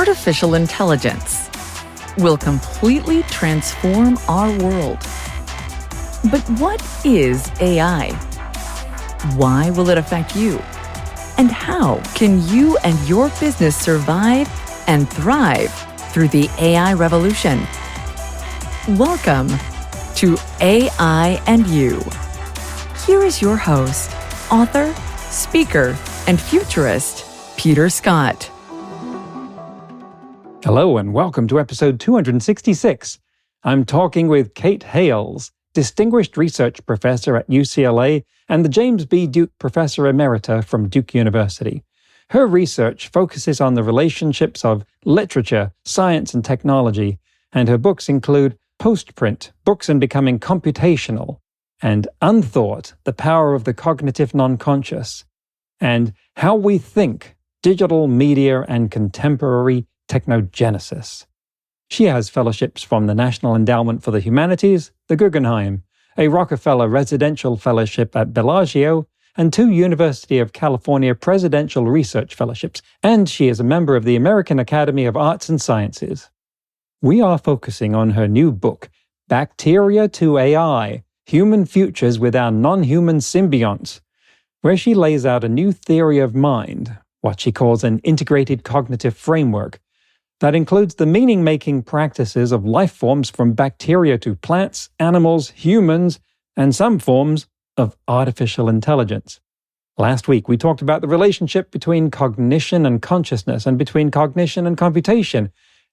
artificial intelligence will completely transform our world. But what is AI? Why will it affect you? And how can you and your business survive and thrive through the AI revolution? Welcome to AI and You. Here is your host, author, speaker, and futurist, Peter Scott. Hello and welcome to episode 266. I'm talking with Kate Hayles, Distinguished Research Professor at UCLA and the James B. Duke Professor Emerita from Duke University. Her research focuses on the relationships of literature, science, and technology, and her books include Postprint, Books and Becoming Computational, and Unthought, The Power of the Cognitive Non-Conscious, and How We Think, Digital Media and Contemporary Technogenesis. She has fellowships from the National Endowment for the Humanities, the Guggenheim, a Rockefeller Residential Fellowship at Bellagio, and 2 University of California Presidential Research Fellowships, and she is a member of the American Academy of Arts and Sciences. We are focusing on her new book, Bacteria to AI, Human Futures with Our Non-Human Symbionts, where she lays out a new theory of mind, what she calls an integrated cognitive framework, that includes the meaning-making practices of life forms from bacteria to plants, animals, humans, and some forms of artificial intelligence. Last week, we talked about the relationship between cognition and consciousness and between cognition and computation,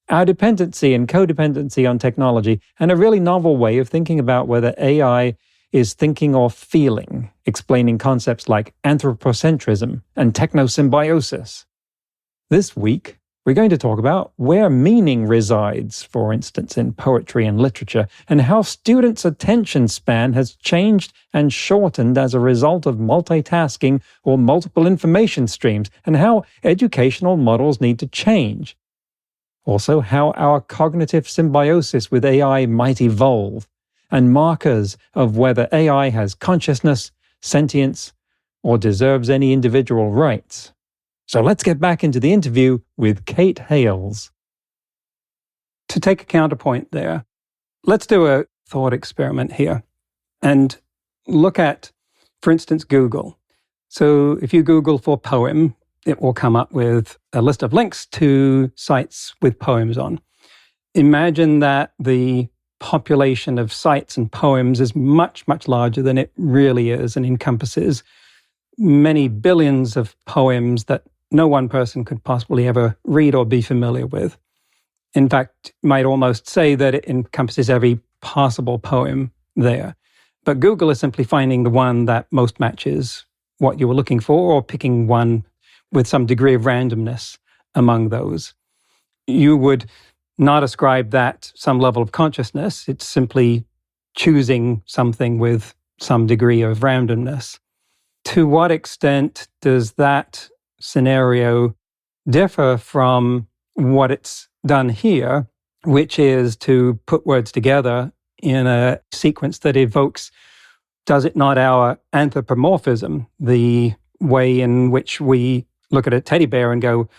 our dependency and codependency on technology, and a really novel way of thinking about whether AI is thinking or feeling, explaining concepts like anthropocentrism and technosymbiosis. This week, we're going to talk about where meaning resides, for instance, in poetry and literature, and how students' attention span has changed and shortened as a result of multitasking or multiple information streams, and how educational models need to change. Also, how our cognitive symbiosis with AI might evolve, and markers of whether AI has consciousness, sentience, or deserves any individual rights. So let's get back into the interview with Kate Hayles. To take a counterpoint there, let's do a thought experiment here and look at, for instance, Google. So if you Google for poem, it will come up with a list of links to sites with poems on. Imagine that the population of sites and poems is much, much larger than it really is and encompasses many billions of poems that no one person could possibly ever read or be familiar with. In fact, you might almost say that it encompasses every possible poem there. But Google is simply finding the one that most matches what you were looking for, or picking one with some degree of randomness among those. You would not ascribe that some level of consciousness. It's simply choosing something with some degree of randomness. To what extent does that scenario differ from what it's done here, which is to put words together in a sequence that evokes, does it not, our anthropomorphism, the way in which we look at a teddy bear and go,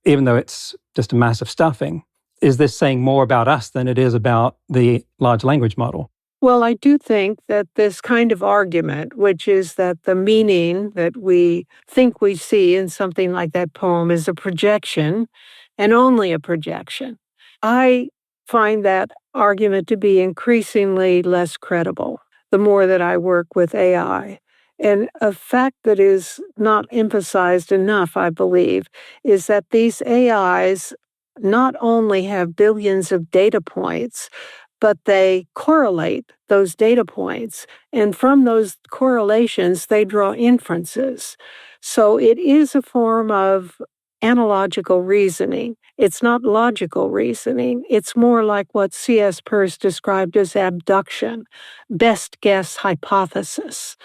even though it's just a mass of stuffing, is this saying more about us than it is about the large language model? Well, I do think that this kind of argument, which is that the meaning that we think we see in something like that poem is a projection, and only a projection, I find that argument to be increasingly less credible the more that I work with AI. And a fact that is not emphasized enough, I believe, is that these AIs not only have billions of data points, but they correlate those data points. And from those correlations, they draw inferences. So it is a form of analogical reasoning. It's not logical reasoning. It's more like what C.S. Peirce described as abduction, best guess hypothesis.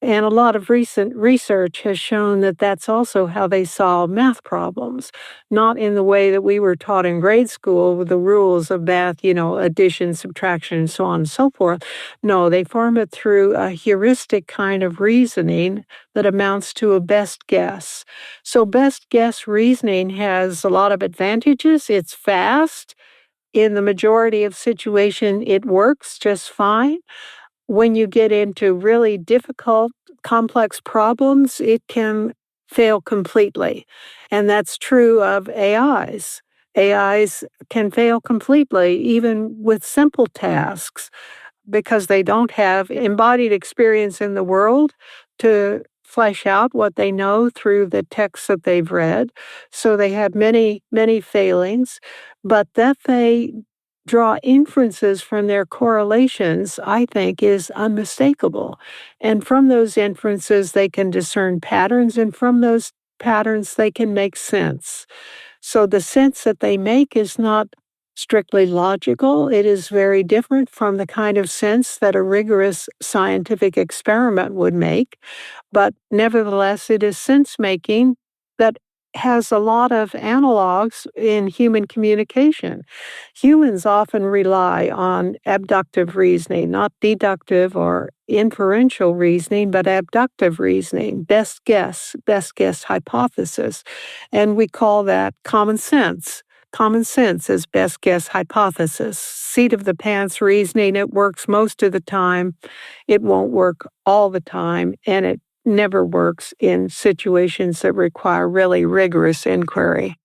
And a lot of recent research has shown that that's also how they solve math problems, not in the way that we were taught in grade school with the rules of math, addition, subtraction, and so on and so forth. No, they form it through a heuristic kind of reasoning that amounts to a best guess. So, best guess reasoning has a lot of advantages. It's fast. In the majority of situations, it works just fine. When you get into really difficult, complex problems, it can fail completely. And that's true of AIs. AIs can fail completely, even with simple tasks, because they don't have embodied experience in the world to flesh out what they know through the texts that they've read. So they have many, many failings, but that they draw inferences from their correlations, I think, is unmistakable. And from those inferences, they can discern patterns, and from those patterns, they can make sense. So the sense that they make is not strictly logical. It is very different from the kind of sense that a rigorous scientific experiment would make. But nevertheless, it is sense making that has a lot of analogs in human communication. Humans often rely on abductive reasoning, not deductive or inferential reasoning, but abductive reasoning, best guess hypothesis. And we call that common sense. Common sense is best guess hypothesis. Seat of the pants reasoning, it works most of the time. It won't work all the time, and it never works in situations that require really rigorous inquiry.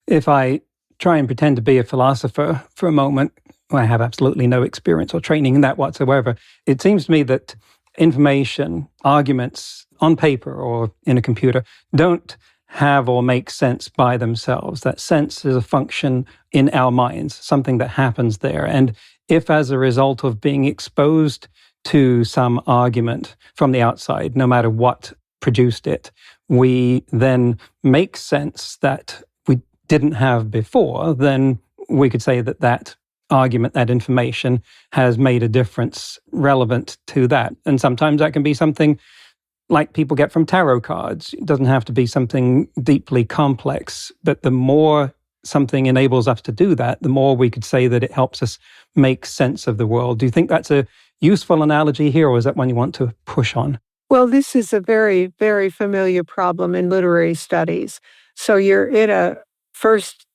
If I try and pretend to be a philosopher for a moment, I have absolutely no experience or training in that whatsoever. It seems to me that information, arguments on paper or in a computer don't have or make sense by themselves. That sense is a function in our minds, something that happens there. And if as a result of being exposed to some argument from the outside, no matter what produced it, we then make sense that we didn't have before, then we could say that that argument, that information has made a difference relevant to that. And sometimes that can be something like people get from tarot cards. It doesn't have to be something deeply complex, but the more something enables us to do that, the more we could say that it helps us make sense of the world. Do you think that's a useful analogy here, or is that one you want to push on? Well, this is a very, very familiar problem in literary studies. So you're in a first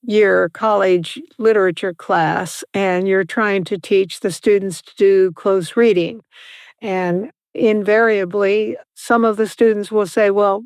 year college literature class, and you're trying to teach the students to do close reading. And invariably, some of the students will say, well,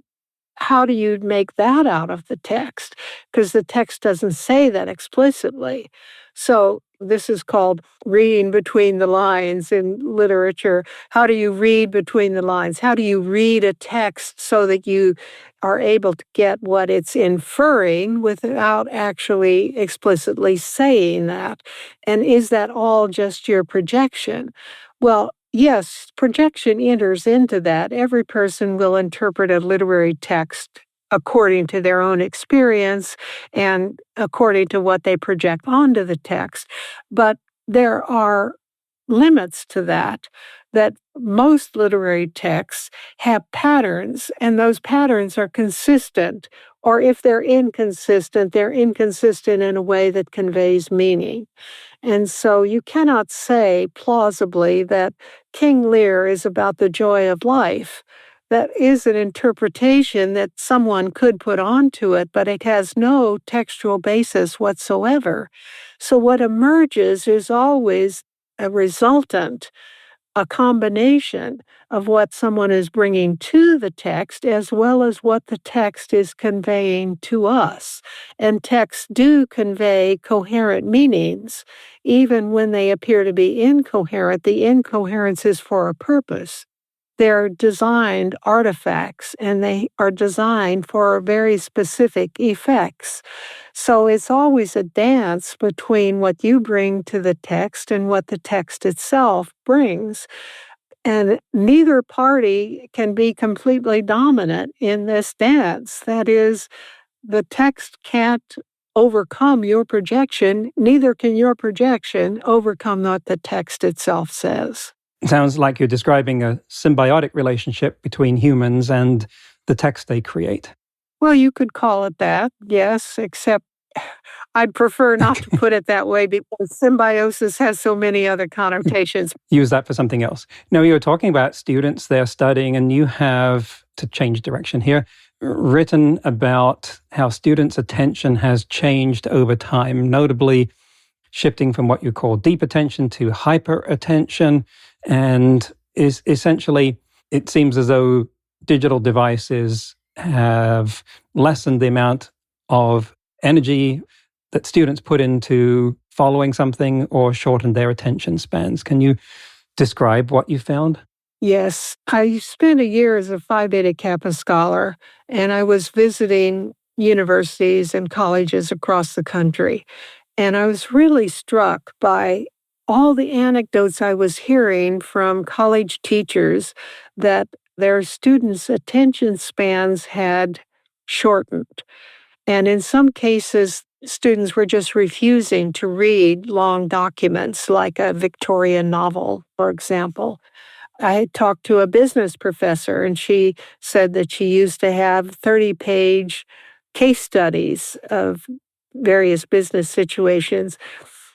how do you make that out of the text? Because the text doesn't say that explicitly. So this is called reading between the lines in literature. How do you read between the lines? How do you read a text so that you are able to get what it's inferring without actually explicitly saying that? And is that all just your projection? Well, yes, projection enters into that. Every person will interpret a literary text according to their own experience and according to what they project onto the text. But there are limits to that most literary texts have patterns, and those patterns are consistent. Or if they're inconsistent in a way that conveys meaning. And so you cannot say plausibly that King Lear is about the joy of life. That is an interpretation that someone could put onto it, but it has no textual basis whatsoever. So what emerges is always a resultant, a combination of what someone is bringing to the text as well as what the text is conveying to us. And texts do convey coherent meanings, even when they appear to be incoherent. The incoherence is for a purpose. They're designed artifacts, and they are designed for very specific effects. So it's always a dance between what you bring to the text and what the text itself brings. And neither party can be completely dominant in this dance. That is, the text can't overcome your projection, neither can your projection overcome what the text itself says. Sounds like you're describing a symbiotic relationship between humans and the text they create. Well, you could call it that, yes, except I'd prefer not to put it that way because symbiosis has so many other connotations. Use that for something else. Now, you were talking about students they're studying, and you have, to change direction here, written about how students' attention has changed over time, notably shifting from what you call deep attention to hyper attention. And is essentially, it seems as though digital devices have lessened the amount of energy that students put into following something or shortened their attention spans. Can you describe what you found? Yes, I spent a year as a Phi Beta Kappa scholar, and I was visiting universities and colleges across the country. And I was really struck by all the anecdotes I was hearing from college teachers that their students' attention spans had shortened. And in some cases, students were just refusing to read long documents like a Victorian novel, for example. I had talked to a business professor, and she said that she used to have 30-page case studies of various business situations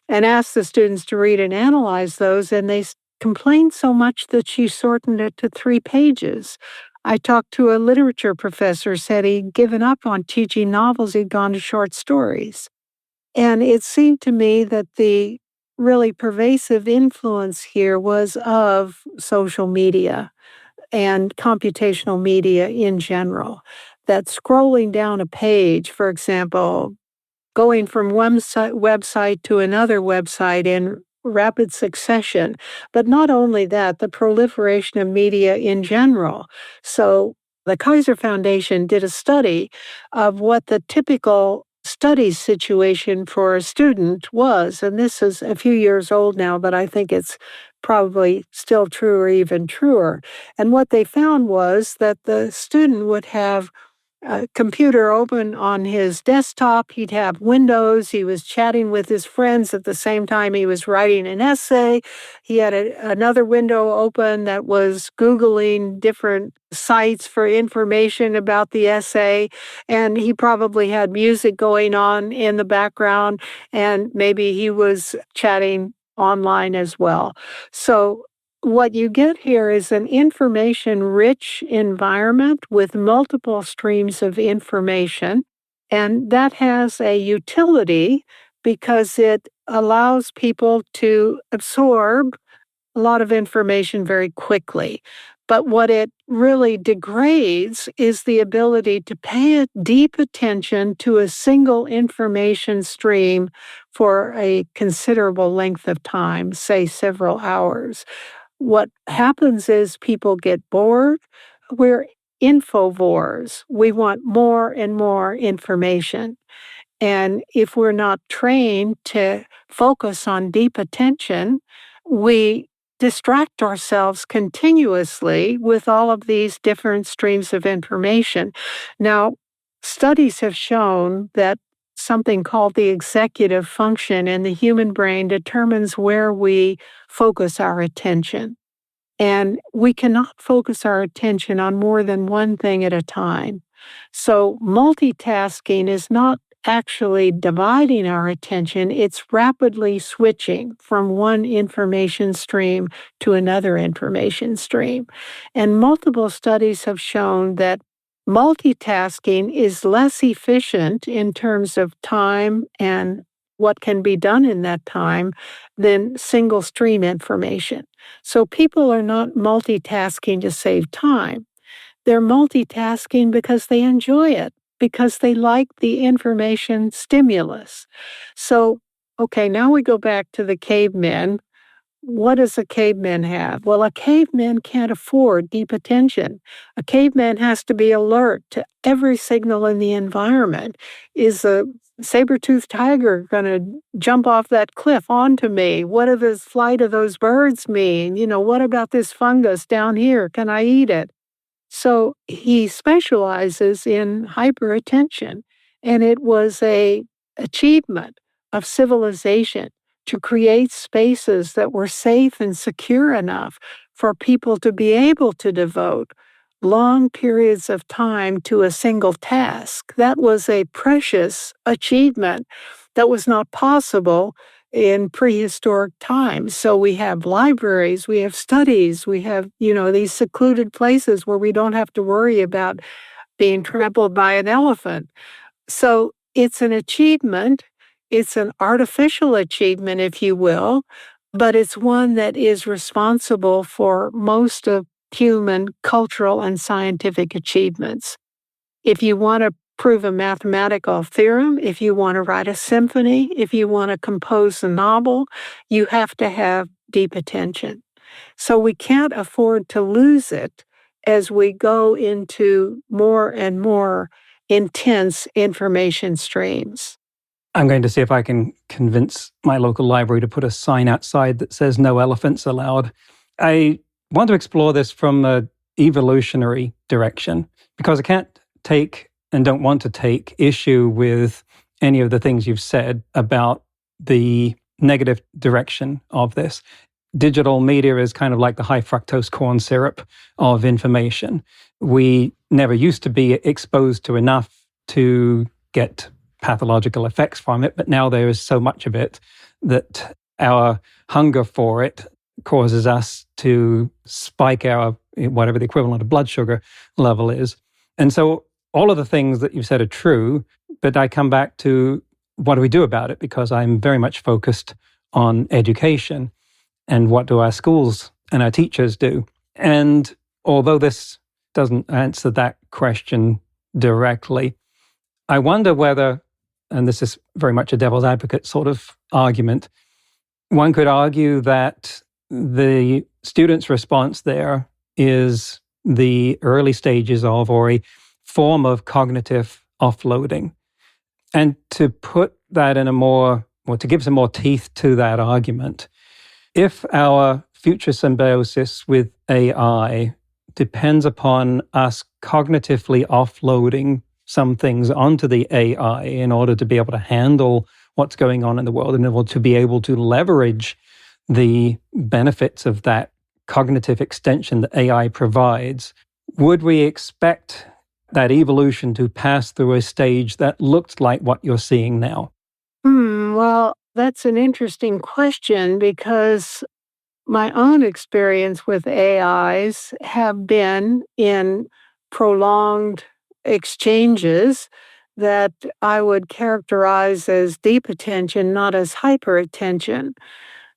and asked the students to read and analyze those, and they complained so much that she shortened it to 3 pages. I talked to a literature professor, said he'd given up on teaching novels, he'd gone to short stories. And it seemed to me that the really pervasive influence here was of social media and computational media in general. That scrolling down a page, for example, going from one website to another website in rapid succession. But not only that, the proliferation of media in general. So the Kaiser Foundation did a study of what the typical study situation for a student was. And this is a few years old now, but I think it's probably still true or even truer. And what they found was that the student would have a computer open on his desktop. He'd have Windows. He was chatting with his friends at the same time he was writing an essay. He had another window open that was Googling different sites for information about the essay. And he probably had music going on in the background, and maybe he was chatting online as well. So what you get here is an information rich environment with multiple streams of information. And that has a utility because it allows people to absorb a lot of information very quickly. But what it really degrades is the ability to pay deep attention to a single information stream for a considerable length of time, say several hours. What happens is people get bored. We're infovores. We want more and more information. And if we're not trained to focus on deep attention, we distract ourselves continuously with all of these different streams of information. Now, studies have shown that something called the executive function in the human brain determines where we focus our attention. And we cannot focus our attention on more than one thing at a time. So multitasking is not actually dividing our attention, it's rapidly switching from one information stream to another information stream. And multiple studies have shown that multitasking is less efficient in terms of time and what can be done in that time than single stream information. So people are not multitasking to save time. They're multitasking because they enjoy it, because they like the information stimulus. So, okay, now we go back to the cavemen. What does a caveman have? Well, a caveman can't afford deep attention. A caveman has to be alert to every signal in the environment. Is a saber-toothed tiger going to jump off that cliff onto me? What do the flight of those birds mean? What about this fungus down here? Can I eat it? So he specializes in hyperattention, and it was a achievement of civilization to create spaces that were safe and secure enough for people to be able to devote long periods of time to a single task. That was a precious achievement that was not possible in prehistoric times. So we have libraries, we have studies, we have, these secluded places where we don't have to worry about being trampled by an elephant. So it's an achievement. It's an artificial achievement, if you will, but it's one that is responsible for most of human cultural and scientific achievements. If you want to prove a mathematical theorem, if you want to write a symphony, if you want to compose a novel, you have to have deep attention. So we can't afford to lose it as we go into more and more intense information streams. I'm going to see if I can convince my local library to put a sign outside that says no elephants allowed. I want to explore this from an evolutionary direction because I can't take and don't want to take issue with any of the things you've said about the negative direction of this. Digital media is kind of like the high fructose corn syrup of information. We never used to be exposed to enough to get pathological effects from it, but now there is so much of it that our hunger for it causes us to spike our, whatever the equivalent of blood sugar level is. And so all of the things that you've said are true, but I come back to what do we do about it? Because I'm very much focused on education and what do our schools and our teachers do? And although this doesn't answer that question directly, I wonder whether, and this is very much a devil's advocate sort of argument, one could argue that the student's response there is the early stages of, or a form of cognitive offloading. And to put that in a more, or to give some more teeth to that argument, if our future symbiosis with AI depends upon us cognitively offloading some things onto the AI in order to be able to handle what's going on in the world and in order to be able to leverage the benefits of that cognitive extension that AI provides, would we expect that evolution to pass through a stage that looked like what you're seeing now? Well, that's an interesting question because my own experience with AIs have been in prolonged exchanges that I would characterize as deep attention, not as hyper attention.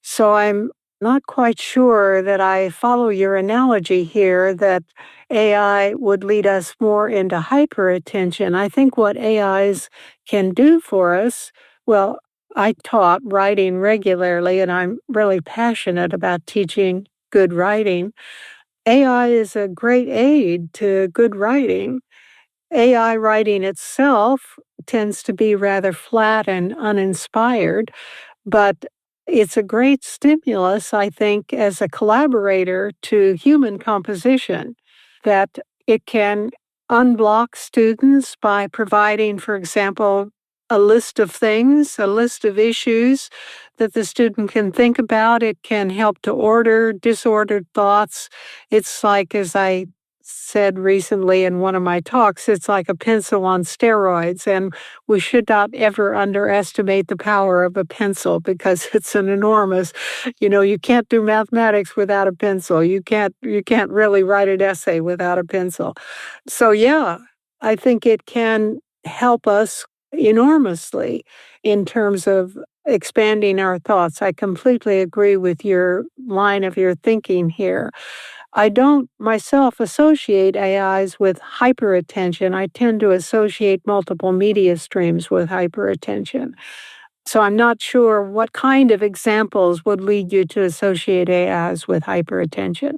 So I'm not quite sure that I follow your analogy here that AI would lead us more into hyperattention. I think what AIs can do for us, well, I taught writing regularly and I'm really passionate about teaching good writing. AI is a great aid to good writing. AI writing itself tends to be rather flat and uninspired, but it's a great stimulus, I think, as a collaborator to human composition, that it can unblock students by providing, for example, a list of things, a list of issues that the student can think about. It can help to order disordered thoughts. It's like, as I said recently in one of my talks, it's like a pencil on steroids, and we should not ever underestimate the power of a pencil because it's an enormous, you can't do mathematics without a pencil. You can't really write an essay without a pencil. So yeah, I think it can help us enormously in terms of expanding our thoughts. I completely agree with your line of your thinking here. I don't myself associate AIs with hyperattention. I tend to associate multiple media streams with hyperattention. So I'm not sure what kind of examples would lead you to associate AIs with hyperattention.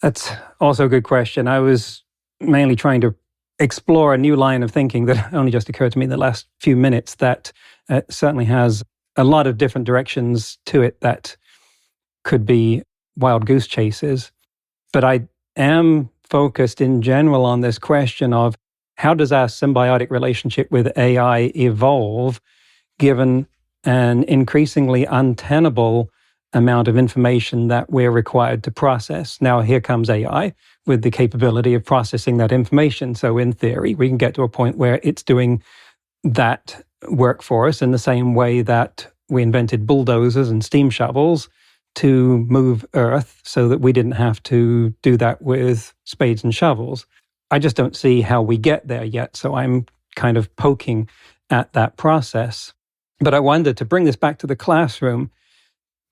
That's also a good question. I was mainly trying to explore a new line of thinking that only just occurred to me in the last few minutes that certainly has a lot of different directions to it that could be wild goose chases. But I am focused in general on this question of how does our symbiotic relationship with AI evolve given an increasingly untenable amount of information that we're required to process. Now, here comes AI with the capability of processing that information. So in theory, we can get to a point where it's doing that work for us in the same way that we invented bulldozers and steam shovels to move earth so that we didn't have to do that with spades and shovels. I just don't see how we get there yet. So I'm kind of poking at that process. But I wonder, to bring this back to the classroom,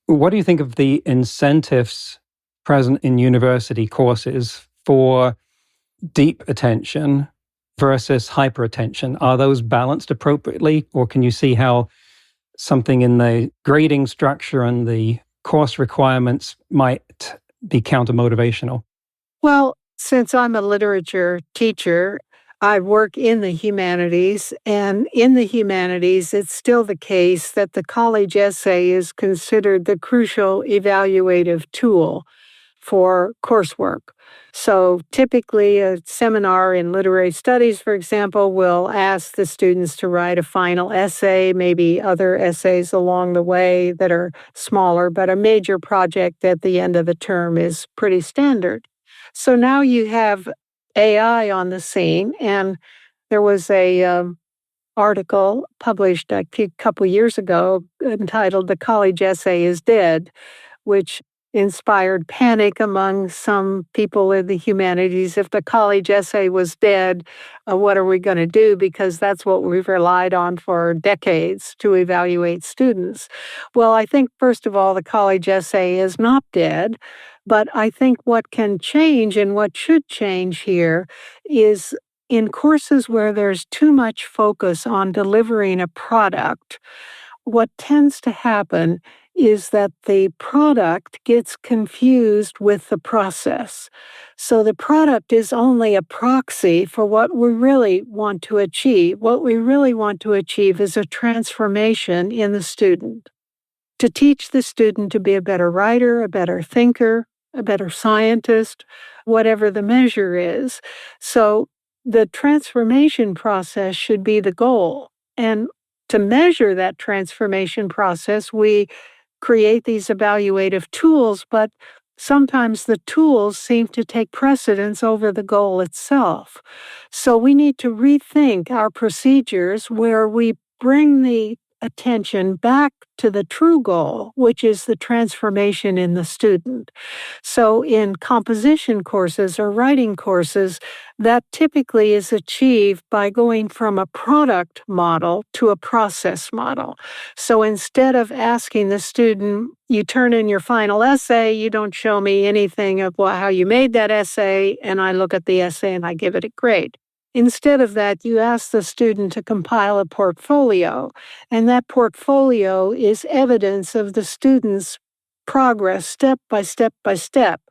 what do you think of the incentives present in university courses for deep attention versus hyperattention? Are those balanced appropriately, or can you see how something in the grading structure and the course requirements might be counter-motivational? Well, since I'm a literature teacher, I work in the humanities, and in the humanities, it's still the case that the college essay is considered the crucial evaluative tool for coursework. So typically, a seminar in literary studies, for example, will ask the students to write a final essay, maybe other essays along the way that are smaller, but a major project at the end of the term is pretty standard. So now you have AI on the scene, and there was a article published a couple years ago entitled "The College Essay is Dead," which inspired panic among some people in the humanities. If the college essay was dead, what are we going to do? Because that's what we've relied on for decades to evaluate students. Well, I think, first of all, the college essay is not dead, but I think what can change and what should change here is in courses where there's too much focus on delivering a product, what tends to happen is that the product gets confused with the process. So the product is only a proxy for what we really want to achieve. What we really want to achieve is a transformation in the student, to teach the student to be a better writer, a better thinker, a better scientist, whatever the measure is. So the transformation process should be the goal. And to measure that transformation process, we create these evaluative tools, but sometimes the tools seem to take precedence over the goal itself. So we need to rethink our procedures where we bring the attention back to the true goal, which is the transformation in the student. So in composition courses or writing courses, that typically is achieved by going from a product model to a process model. So instead of asking the student, you turn in your final essay, you don't show me anything of how you made that essay, and I look at the essay and I give it a grade. Instead of that, you ask the student to compile a portfolio, and that portfolio is evidence of the student's progress step by step by step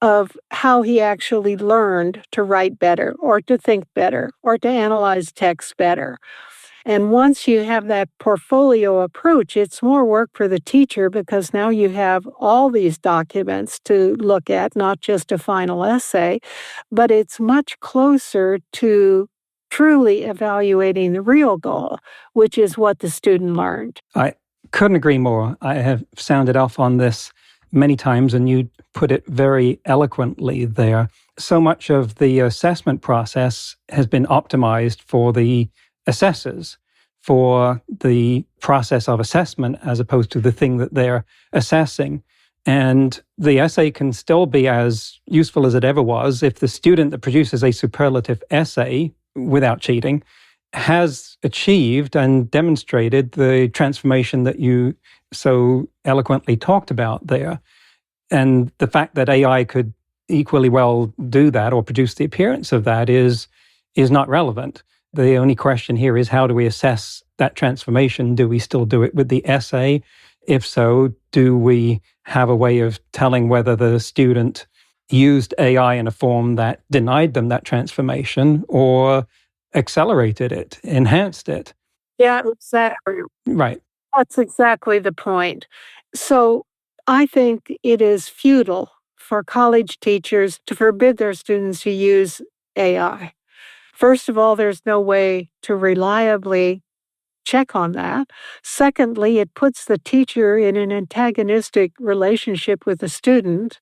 of how he actually learned to write better or to think better or to analyze text better. And once you have that portfolio approach, it's more work for the teacher because now you have all these documents to look at, not just a final essay, but it's much closer to truly evaluating the real goal, which is what the student learned. I couldn't agree more. I have sounded off on this many times, and you put it very eloquently there. So much of the assessment process has been optimized for the assessors, for the process of assessment as opposed to the thing that they're assessing. And the essay can still be as useful as it ever was if the student that produces a superlative essay without cheating has achieved and demonstrated the transformation that you so eloquently talked about there. And the fact that AI could equally well do that or produce the appearance of that is not relevant. The only question here is, how do we assess that transformation? Do we still do it with the essay? If so, do we have a way of telling whether the student used AI in a form that denied them that transformation or accelerated it, enhanced it? Yeah, exactly. Right. That's exactly the point. So I think it is futile for college teachers to forbid their students to use AI. First of all, there's no way to reliably check on that. Secondly, it puts the teacher in an antagonistic relationship with the student,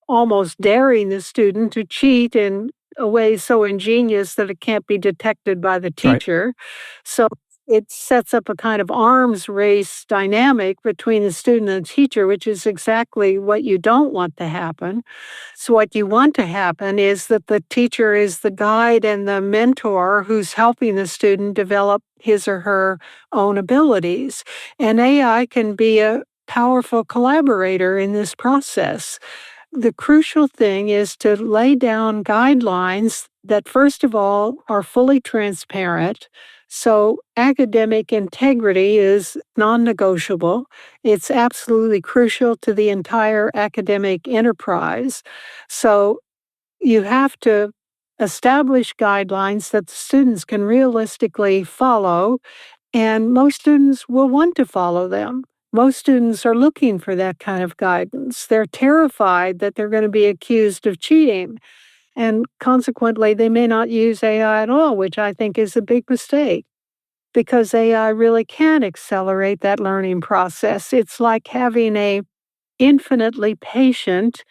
almost daring the student to cheat in a way so ingenious that it can't be detected by the Right. teacher. So it sets up a kind of arms race dynamic between the student and the teacher, which is exactly what you don't want to happen. So, what you want to happen is that the teacher is the guide and the mentor who's helping the student develop his or her own abilities. And AI can be a powerful collaborator in this process. The crucial thing is to lay down guidelines that, first of all, are fully transparent. So, academic integrity is non negotiable. It's absolutely crucial to the entire academic enterprise. So, you have to establish guidelines that the students can realistically follow, and most students will want to follow them. Most students are looking for that kind of guidance. They're terrified that they're going to be accused of cheating. And consequently, they may not use AI at all, which I think is a big mistake because AI really can accelerate that learning process. It's like having a infinitely patient,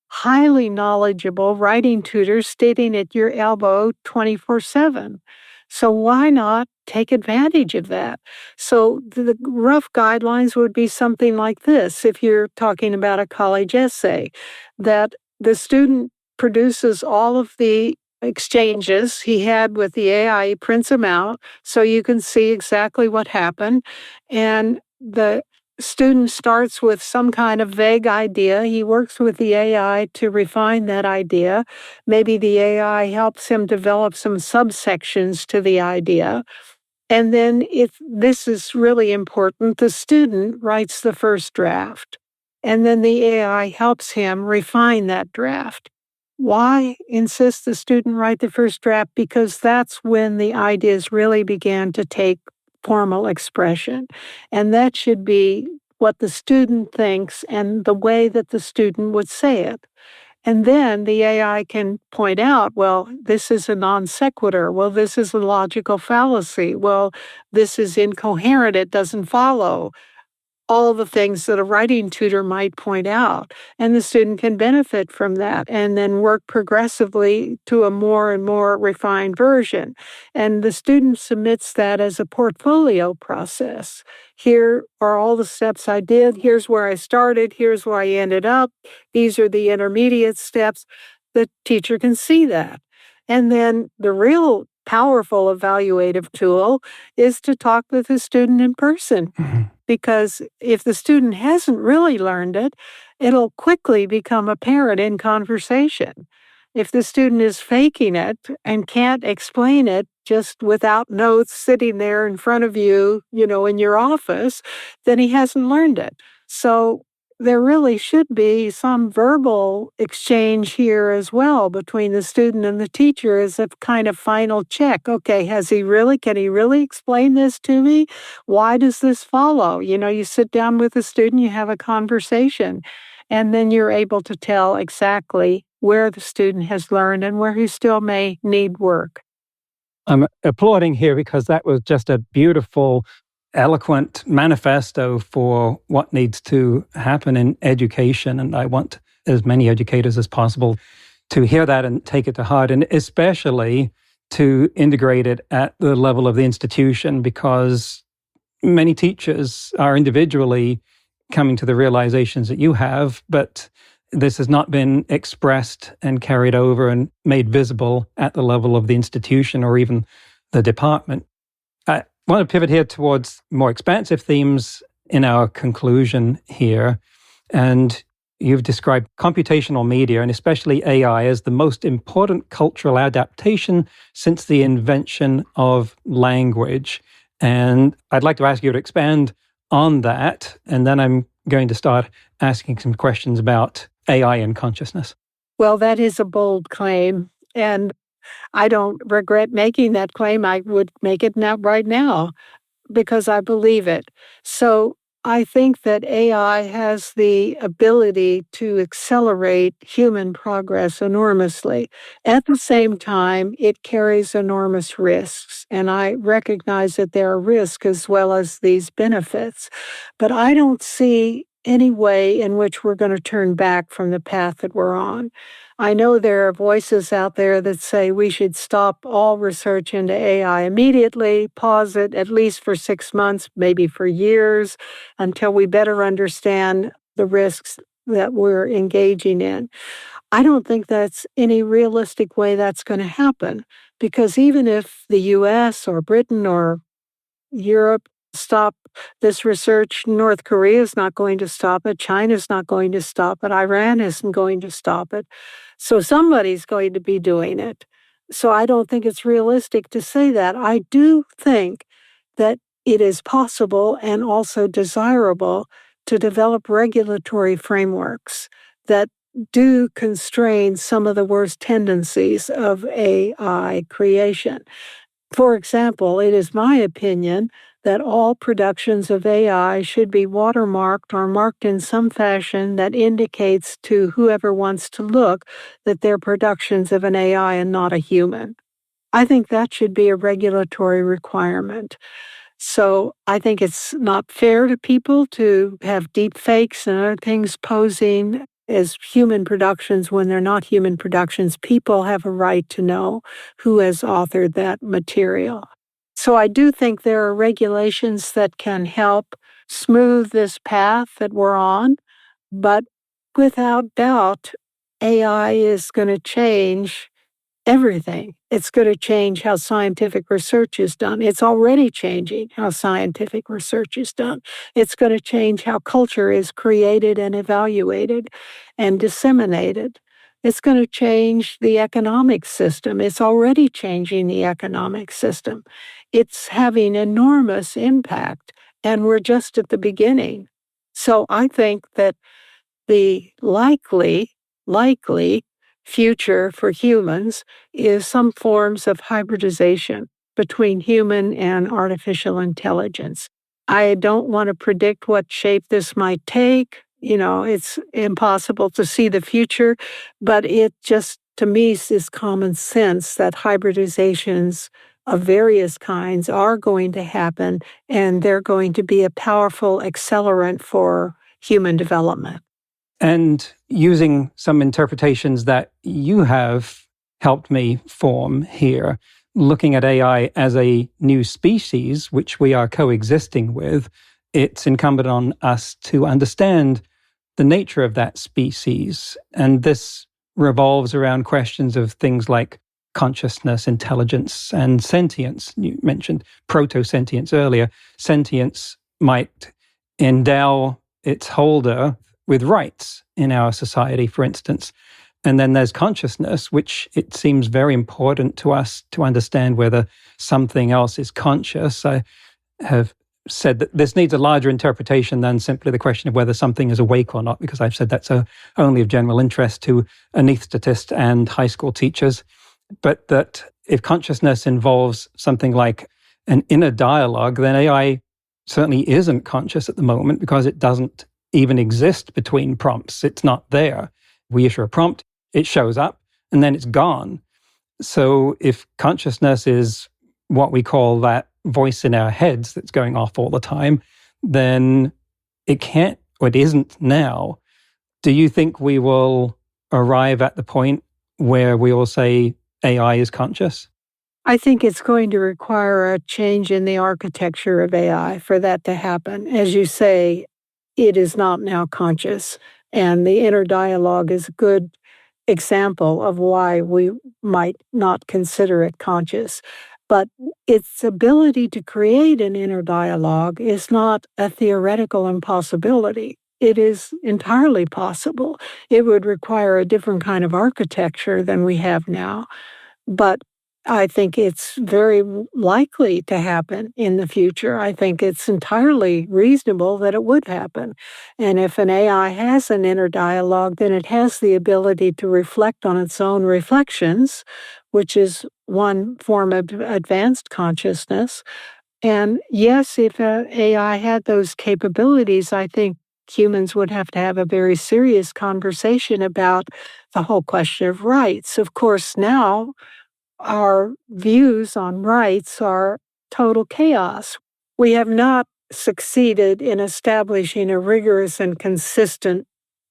highly knowledgeable writing tutor sitting at your elbow 24/7. So why not take advantage of that? So the rough guidelines would be something like this if you're talking about a college essay, that the student produces all of the exchanges he had with the AI, he prints them out so you can see exactly what happened. And the student starts with some kind of vague idea. He works with the AI to refine that idea. Maybe the AI helps him develop some subsections to the idea. And then, if this is really important, the student writes the first draft. And then the AI helps him refine that draft. Why insist the student write the first draft? Because that's when the ideas really began to take formal expression. And that should be what the student thinks and the way that the student would say it. And then the AI can point out, well, this is a non sequitur. Well, this is a logical fallacy. Well, this is incoherent. It doesn't follow all the things that a writing tutor might point out. And the student can benefit from that and then work progressively to a more and more refined version. And the student submits that as a portfolio process. Here are all the steps I did. Here's where I started. Here's where I ended up. These are the intermediate steps. The teacher can see that. And then the real powerful evaluative tool is to talk with the student in person. Mhm. Because if the student hasn't really learned it, it'll quickly become apparent in conversation. If the student is faking it and can't explain it just without notes sitting there in front of you, in your office, then he hasn't learned it. So there really should be some verbal exchange here as well between the student and the teacher as a kind of final check. Okay, can he really explain this to me? Why does this follow? You sit down with the student, you have a conversation, and then you're able to tell exactly where the student has learned and where he still may need work. I'm applauding here because that was just a beautiful, eloquent manifesto for what needs to happen in education. And I want as many educators as possible to hear that and take it to heart, and especially to integrate it at the level of the institution, because many teachers are individually coming to the realizations that you have, but this has not been expressed and carried over and made visible at the level of the institution or even the department. I want to pivot here towards more expansive themes in our conclusion here. And you've described computational media, and especially AI, as the most important cultural adaptation since the invention of language. And I'd like to ask you to expand on that. And then I'm going to start asking some questions about AI and consciousness. Well, that is a bold claim. And I don't regret making that claim. I would make it now, right now, because I believe it. So I think that AI has the ability to accelerate human progress enormously. At the same time, it carries enormous risks. And I recognize that there are risks as well as these benefits. But I don't see any way in which we're going to turn back from the path that we're on. I know there are voices out there that say we should stop all research into AI immediately, pause it at least for 6 months, maybe for years, until we better understand the risks that we're engaging in. I don't think that's any realistic way that's going to happen, because even if the US or Britain or Europe stop this research, North Korea is not going to stop it, China's not going to stop it, Iran isn't going to stop it. So somebody's going to be doing it. So I don't think it's realistic to say that. I do think that it is possible and also desirable to develop regulatory frameworks that do constrain some of the worst tendencies of AI creation. For example, it is my opinion that all productions of AI should be watermarked or marked in some fashion that indicates to whoever wants to look that they're productions of an AI and not a human. I think that should be a regulatory requirement. So I think it's not fair to people to have deep fakes and other things posing as human productions when they're not human productions. People have a right to know who has authored that material. So I do think there are regulations that can help smooth this path that we're on, but without doubt, AI is going to change everything. It's going to change how scientific research is done. It's already changing how scientific research is done. It's going to change how culture is created and evaluated and disseminated. It's going to change the economic system. It's already changing the economic system. It's having enormous impact, and we're just at the beginning. So I think that the likely future for humans is some forms of hybridization between human and artificial intelligence. I don't want to predict what shape this might take. It's impossible to see the future, but it just, to me, is common sense that hybridizations of various kinds are going to happen, and they're going to be a powerful accelerant for human development. And using some interpretations that you have helped me form here, looking at AI as a new species, which we are coexisting with, it's incumbent on us to understand the nature of that species. And this revolves around questions of things like consciousness, intelligence, and sentience. You mentioned proto-sentience earlier. Sentience might endow its holder with rights in our society, for instance. And then there's consciousness, which it seems very important to us to understand whether something else is conscious. I have said that this needs a larger interpretation than simply the question of whether something is awake or not, because I've said that's only of general interest to anaesthetists and high school teachers. But that if consciousness involves something like an inner dialogue, then AI certainly isn't conscious at the moment because it doesn't even exist between prompts. It's not there. We issue a prompt, it shows up, and then it's gone. So if consciousness is what we call that voice in our heads that's going off all the time, then it can't, or it isn't now. Do you think we will arrive at the point where we all say AI is conscious? I think it's going to require a change in the architecture of AI for that to happen. As you say, it is not now conscious, and the inner dialogue is a good example of why we might not consider it conscious. But its ability to create an inner dialogue is not a theoretical impossibility. It is entirely possible. It would require a different kind of architecture than we have now. But I think it's very likely to happen in the future. I think it's entirely reasonable that it would happen. And if an AI has an inner dialogue, then it has the ability to reflect on its own reflections, which is one form of advanced consciousness. And yes, if AI had those capabilities, I think humans would have to have a very serious conversation about the whole question of rights. Of course, now our views on rights are total chaos. We have not succeeded in establishing a rigorous and consistent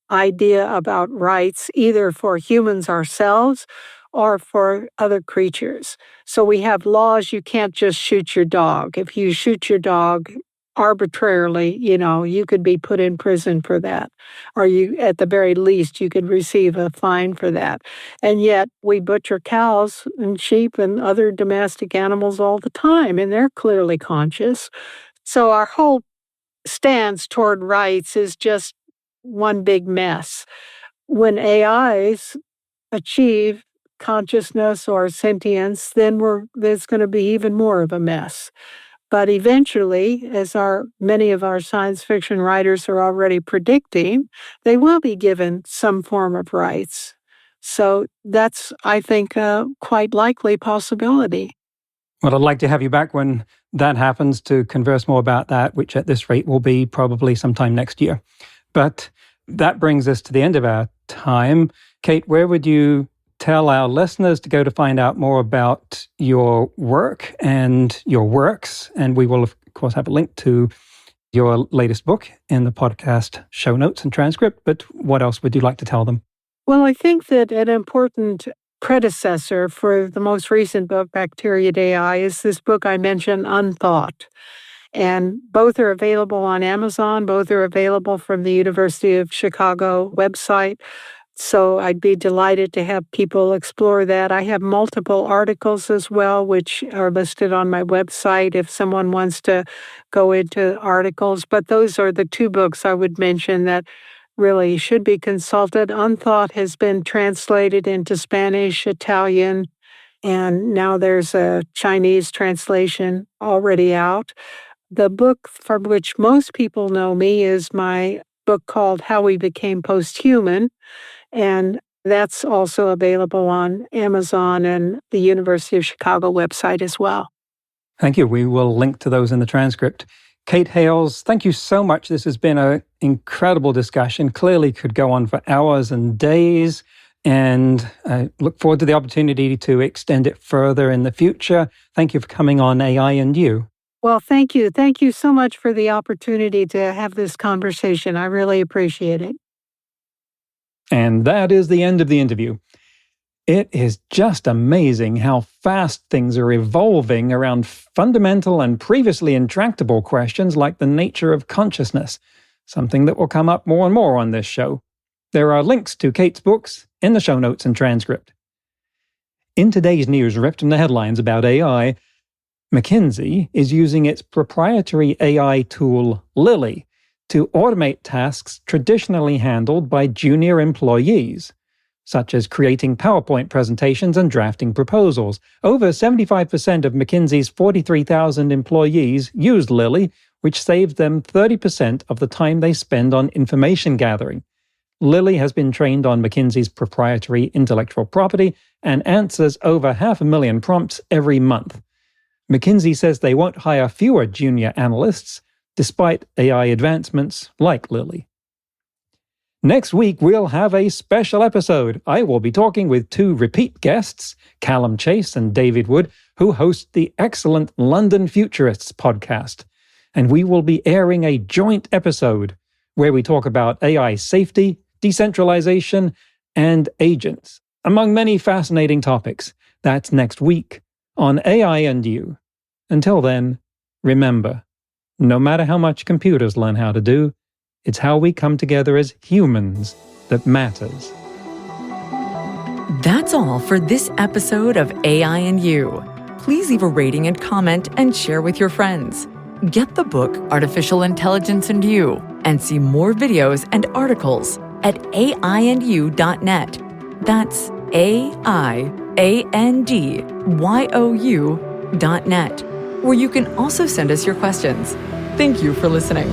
idea about rights, either for humans ourselves or for other creatures. So we have laws. You can't just shoot your dog. If you shoot your dog arbitrarily, you could be put in prison for that. Or at the very least, you could receive a fine for that. And yet we butcher cows and sheep and other domestic animals all the time, and they're clearly conscious. So our whole stance toward rights is just one big mess. When AIs achieve consciousness or sentience, then there's going to be even more of a mess. But eventually, as many of our science fiction writers are already predicting, they will be given some form of rights. So that's, I think, a quite likely possibility. Well, I'd like to have you back when that happens to converse more about that, which at this rate will be probably sometime next year. But that brings us to the end of our time. Kate, where would you tell our listeners to go to find out more about your work and your works? And we will, of course, have a link to your latest book in the podcast show notes and transcript. But what else would you like to tell them? Well, I think that an important predecessor for the most recent book, Bacteria AI, is this book I mentioned, Unthought. And both are available on Amazon. Both are available from the University of Chicago website. So I'd be delighted to have people explore that. I have multiple articles as well, which are listed on my website if someone wants to go into articles. But those are the two books I would mention that really should be consulted. Unthought has been translated into Spanish, Italian, and now there's a Chinese translation already out. The book from which most people know me is my book called How We Became Posthuman, and that's also available on Amazon and the University of Chicago website as well. Thank you. We will link to those in the transcript. Kate Hayles, thank you so much. This has been an incredible discussion. Clearly could go on for hours and days, and I look forward to the opportunity to extend it further in the future. Thank you for coming on AI and You. Well, thank you. Thank you so much for the opportunity to have this conversation. I really appreciate it. And that is the end of the interview. It is just amazing how fast things are evolving around fundamental and previously intractable questions like the nature of consciousness, something that will come up more and more on this show. There are links to Kate's books in the show notes and transcript. In today's news ripped from the headlines about AI, McKinsey is using its proprietary AI tool, Lily, to automate tasks traditionally handled by junior employees, such as creating PowerPoint presentations and drafting proposals. Over 75% of McKinsey's 43,000 employees use Lily, which saves them 30% of the time they spend on information gathering. Lily has been trained on McKinsey's proprietary intellectual property and answers over 500,000 prompts every month. McKinsey says they won't hire fewer junior analysts, despite AI advancements like Lily. Next week, we'll have a special episode. I will be talking with two repeat guests, Callum Chase and David Wood, who host the excellent London Futurists podcast. And we will be airing a joint episode where we talk about AI safety, decentralization, and agents, among many fascinating topics. That's next week on AI and You. Until then, remember, no matter how much computers learn how to do, it's how we come together as humans that matters. That's all for this episode of AI and You. Please leave a rating and comment and share with your friends. Get the book Artificial Intelligence and You and see more videos and articles at aiandyou.net. That's aiandyu.net, where you can also send us your questions. Thank you for listening.